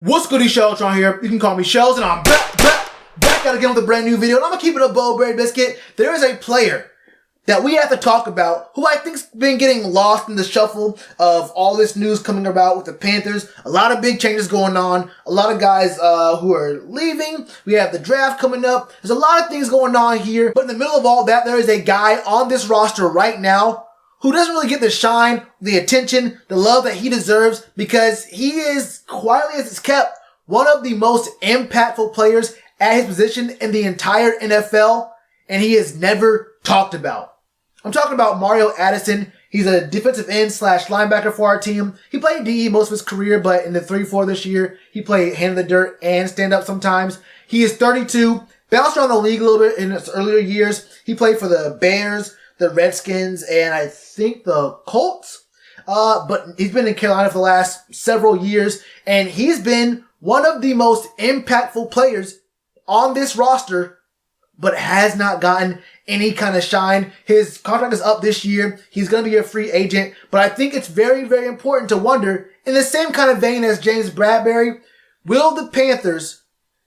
What's good, Shellitronnn here. You can call me Shells, and I'm back out again with a brand new video. And I'm gonna keep it a Bowberry biscuit. There is a player that we have to talk about who I think's been getting lost in the shuffle of all this news coming about with the Panthers. A lot of big changes going on. A lot of guys who are leaving. We have the draft coming up. There's a lot of things going on here. But in the middle of all that, there is a guy on this roster right now who doesn't really get the shine, the attention, the love that he deserves, because he is, quietly as it's kept, one of the most impactful players at his position in the entire NFL, and he is never talked about. I'm talking about Mario Addison. He's a defensive end / linebacker for our team. He played DE most of his career, but in the 3-4 this year, he played hand in the dirt and stand up sometimes. He is 32, bounced around the league a little bit in his earlier years. He played for the Bears, the Redskins, and I think the Colts. But he's been in Carolina for the last several years, and he's been one of the most impactful players on this roster, but has not gotten any kind of shine. His contract is up this year. He's going to be a free agent, but I think it's very, very important to wonder, in the same kind of vein as James Bradberry, will the Panthers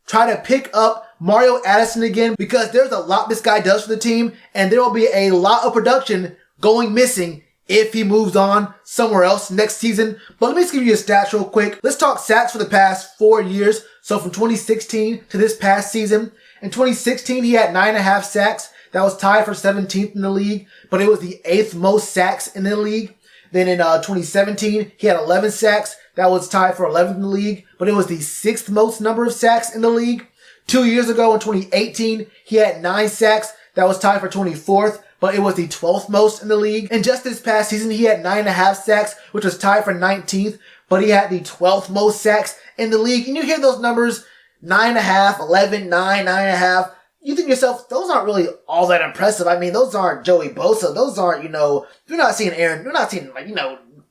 try to pick up Mario Addison again? Because there's a lot this guy does for the team, and there will be a lot of production going missing if he moves on somewhere else next season. But let me just give you a stats real quick. Let's talk sacks for the past 4 years. So from 2016 to this past season. In 2016, he had 9.5 sacks. That was tied for 17th in the league, but it was the 8th most sacks in the league. Then in 2017, he had 11 sacks. That was tied for 11th in the league, but it was the 6th most number of sacks in the league. 2 years ago in 2018, he had 9 sacks. That was tied for 24th, but it was the 12th most in the league. And just this past season, he had 9.5 sacks, which was tied for 19th, but he had the 12th most sacks in the league. And you hear those numbers, 9.5, 11, 9, 9.5. You think to yourself, those aren't really all that impressive. I mean, those aren't Joey Bosa. Those aren't, you're not seeing Aaron, you're not seeing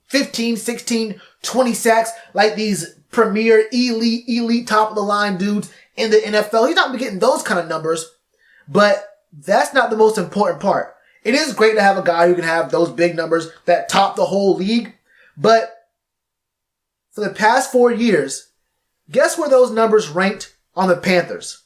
15, 16, 20 sacks like these premier, elite, top of the line dudes in the NFL. He's not getting those kind of numbers, but that's not the most important part. It is great to have a guy who can have those big numbers that top the whole league, but for the past 4 years, guess where those numbers ranked on the Panthers?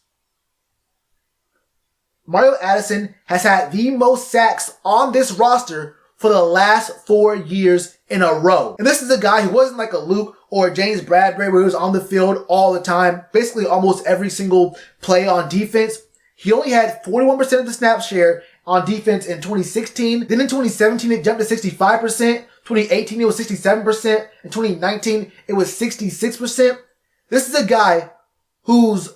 Mario Addison has had the most sacks on this roster for the last 4 years in a row. And this is a guy who wasn't like a Luke or James Bradberry where he was on the field all the time, basically almost every single play on defense. He only had 41% of the snap share on defense in 2016. Then in 2017, it jumped to 65%. 2018, it was 67%. In 2019, it was 66%. This is a guy who's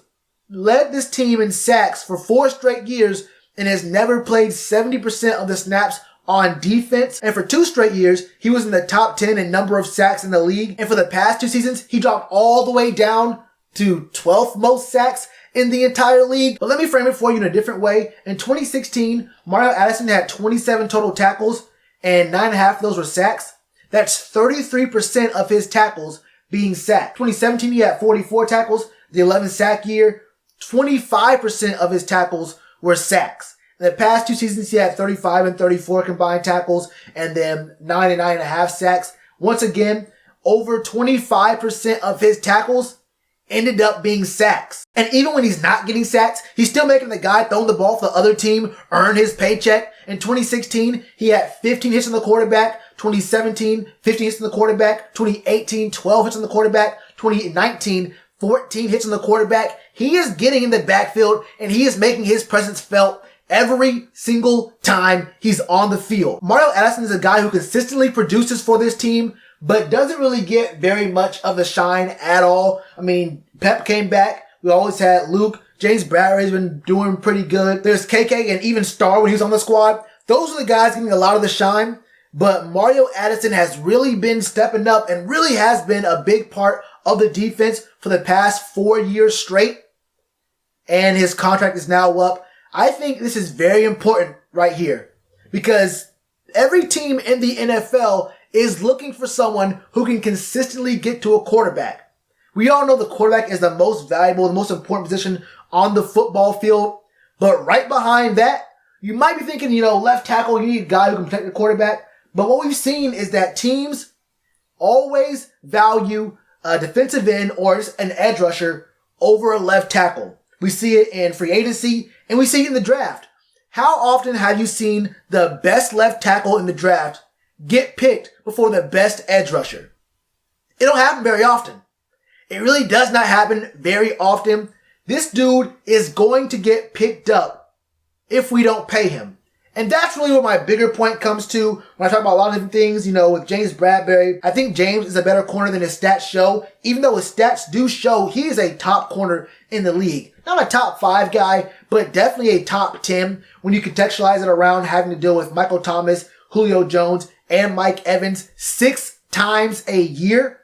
led this team in sacks for 4 straight years and has never played 70% of the snaps on defense. And for 2 straight years, he was in the top 10 in number of sacks in the league. And for the past 2 seasons, he dropped all the way down to 12th most sacks in the entire league. But let me frame it for you in a different way. In 2016, Mario Addison had 27 total tackles and 9.5 of those were sacks. That's 33% of his tackles being sacked. 2017, he had 44 tackles, the 11 sack year. 25% of his tackles were sacks. In the past 2 seasons, he had 35 and 34 combined tackles and then 9 and 9.5 sacks. Once again, over 25% of his tackles ended up being sacks. And even when he's not getting sacks, he's still making the guy throwing the ball for the other team earn his paycheck. In 2016, he had 15 hits on the quarterback. 2017, 15 hits on the quarterback. 2018, 12 hits on the quarterback. 2019, 14 hits on the quarterback. He is getting in the backfield and he is making his presence felt every single time he's on the field. Mario Addison is a guy who consistently produces for this team, but doesn't really get very much of the shine at all. I mean, Pep came back. We always had Luke. James Bradberry's been doing pretty good. There's KK and even Star when he was on the squad. Those are the guys getting a lot of the shine. But Mario Addison has really been stepping up and really has been a big part of the defense for the past 4 years straight. And his contract is now up. I think this is very important right here because every team in the NFL is looking for someone who can consistently get to a quarterback. We all know the quarterback is the most valuable, the most important position on the football field. But right behind that, you might be thinking, left tackle, you need a guy who can protect the quarterback. But what we've seen is that teams always value a defensive end or just an edge rusher over a left tackle. We see it in free agency and we see it in the draft. How often have you seen the best left tackle in the draft get picked before the best edge rusher? It don't happen very often. It really does not happen very often. This dude is going to get picked up if we don't pay him. And that's really where my bigger point comes to when I talk about a lot of different things, with James Bradberry. I think James is a better corner than his stats show, even though his stats do show he is a top corner in the league. Not a top 5 guy, but definitely a top 10 when you contextualize it around having to deal with Michael Thomas, Julio Jones, and Mike Evans 6 times a year.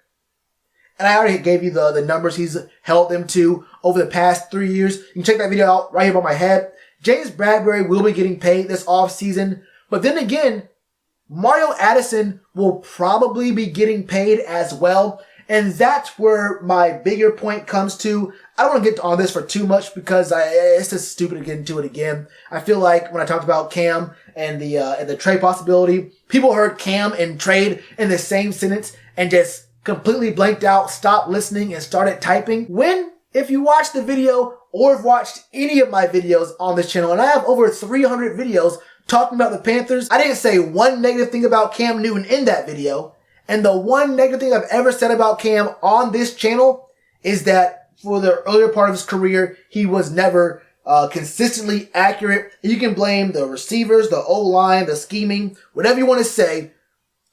And I already gave you the numbers he's held them to over the past 3 years. You can check that video out right here by my head. James Bradberry will be getting paid this offseason. But then again, Mario Addison will probably be getting paid as well. And that's where my bigger point comes to. I don't want to get on this for too much because it's just stupid to get into it again. I feel like when I talked about Cam and the trade possibility, people heard Cam and trade in the same sentence and just completely blanked out, stopped listening, and started typing. When, if you watched the video or have watched any of my videos on this channel, and I have over 300 videos talking about the Panthers, I didn't say one negative thing about Cam Newton in that video. And the one negative thing I've ever said about Cam on this channel is that for the earlier part of his career, he was never consistently accurate. You can blame the receivers, the O-line, the scheming, whatever you want to say.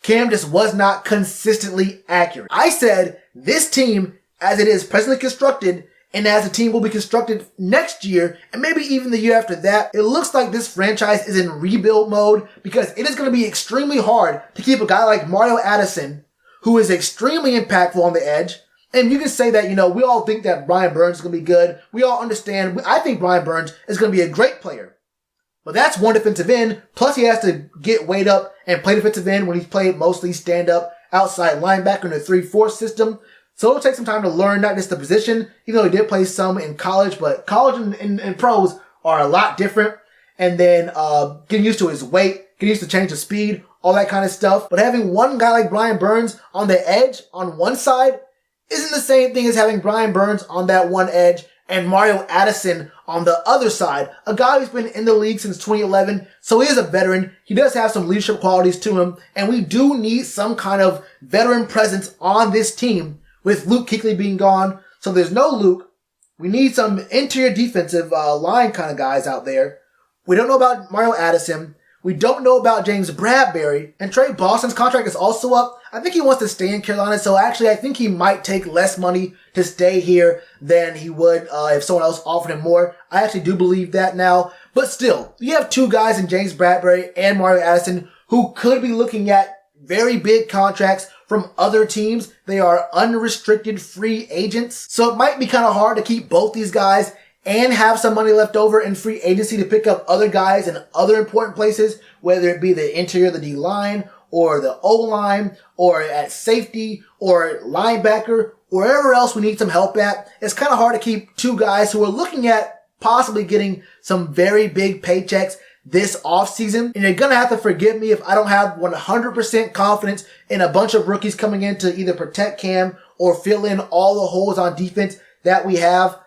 Cam just was not consistently accurate. I said this team, as it is presently constructed, and as the team will be constructed next year, and maybe even the year after that, it looks like this franchise is in rebuild mode because it is going to be extremely hard to keep a guy like Mario Addison, who is extremely impactful on the edge. And you can say that, we all think that Brian Burns is going to be good. We all understand. I think Brian Burns is going to be a great player. But that's one defensive end. Plus he has to get weight up and play defensive end when he's played mostly stand up outside linebacker in the 3-4 system. So it'll take some time to learn not just the position, even though he did play some in college, but college and pros are a lot different. And then getting used to his weight, getting used to change of speed, all that kind of stuff. But having one guy like Brian Burns on the edge on one side isn't the same thing as having Brian Burns on that one edge and Mario Addison on the other side. A guy who's been in the league since 2011, so he is a veteran. He does have some leadership qualities to him, and we do need some kind of veteran presence on this team with Luke Kuechly being gone. So there's no Luke. We need some interior defensive line kind of guys out there. We don't know about Mario Addison. We don't know about James Bradberry. And Trey Boston's contract is also up. I think he wants to stay in Carolina, so actually I think he might take less money to stay here than he would if someone else offered him more. I actually do believe that now. But still, you have two guys in James Bradberry and Mario Addison who could be looking at very big contracts from other teams. They are unrestricted free agents. So it might be kind of hard to keep both these guys and have some money left over in free agency to pick up other guys in other important places, whether it be the interior of the D-line or the O-line or at safety or linebacker, wherever else we need some help at. It's kind of hard to keep two guys who are looking at possibly getting some very big paychecks this offseason. And you're going to have to forgive me if I don't have 100% confidence in a bunch of rookies coming in to either protect Cam or fill in all the holes on defense that we have.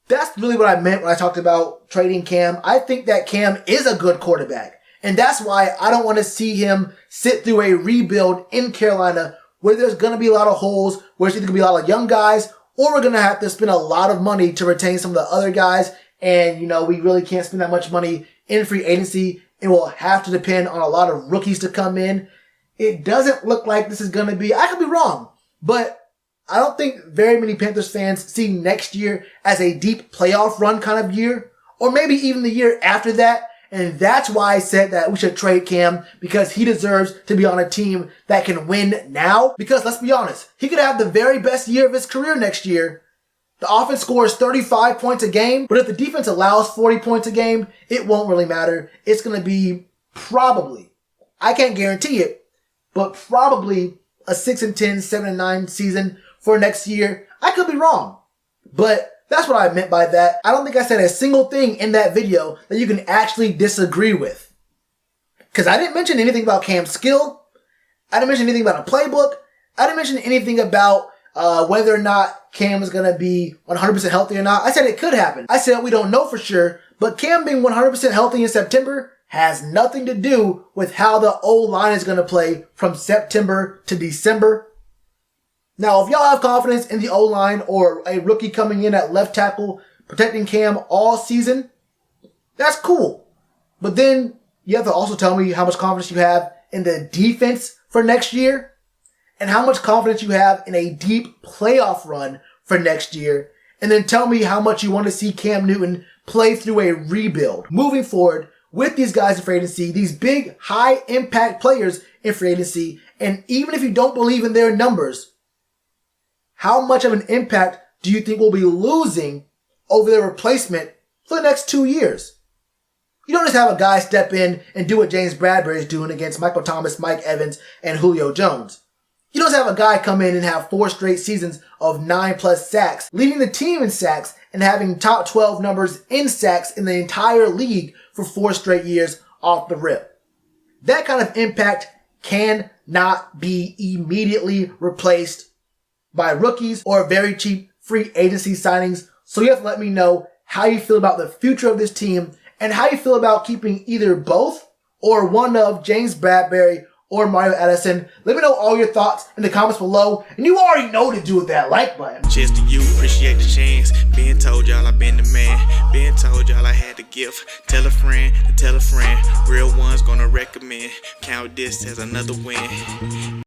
That's really what I meant when I talked about trading Cam. I think that Cam is a good quarterback. And that's why I don't want to see him sit through a rebuild in Carolina where there's going to be a lot of holes, where it's either going to be a lot of young guys, or we're going to have to spend a lot of money to retain some of the other guys. And, we really can't spend that much money in free agency. And we'll have to depend on a lot of rookies to come in. It doesn't look like this is going to be, I could be wrong, but I don't think very many Panthers fans see next year as a deep playoff run kind of year, or maybe even the year after that. And that's why I said that we should trade Cam, because he deserves to be on a team that can win now. Because let's be honest, he could have the very best year of his career next year. The offense scores 35 points a game, but if the defense allows 40 points a game, it won't really matter. It's going to be probably, I can't guarantee it, but probably a 6-10, 7-9 season for next year. I could be wrong, but that's what I meant by that. I don't think I said a single thing in that video that you can actually disagree with. Because I didn't mention anything about Cam's skill. I didn't mention anything about a playbook. I didn't mention anything about whether or not Cam is going to be 100% healthy or not. I said it could happen. I said we don't know for sure, but Cam being 100% healthy in September has nothing to do with how the O-line is going to play from September to December. Now, if y'all have confidence in the O-line or a rookie coming in at left tackle protecting Cam all season, that's cool. But then you have to also tell me how much confidence you have in the defense for next year and how much confidence you have in a deep playoff run for next year. And then tell me how much you want to see Cam Newton play through a rebuild. Moving forward with these guys in free agency, these big, high-impact players in free agency, and even if you don't believe in their numbers, how much of an impact do you think we'll be losing over their replacement for the next 2 years? You don't just have a guy step in and do what James Bradbury is doing against Michael Thomas, Mike Evans, and Julio Jones. You don't just have a guy come in and have 4 straight seasons of 9+ sacks, leading the team in sacks and having top 12 numbers in sacks in the entire league for 4 straight years off the rip. That kind of impact cannot be immediately replaced by rookies or very cheap free agency signings. So you have to let me know how you feel about the future of this team and how you feel about keeping either both or one of James Bradbury or Mario Addison. Let me know all your thoughts in the comments below. And you already know to do with that like button. Cheers to you, appreciate the chance. Been told y'all I been the man. Been told y'all I had the gift. Tell a friend to tell a friend. Real ones gonna recommend. Count this as another win.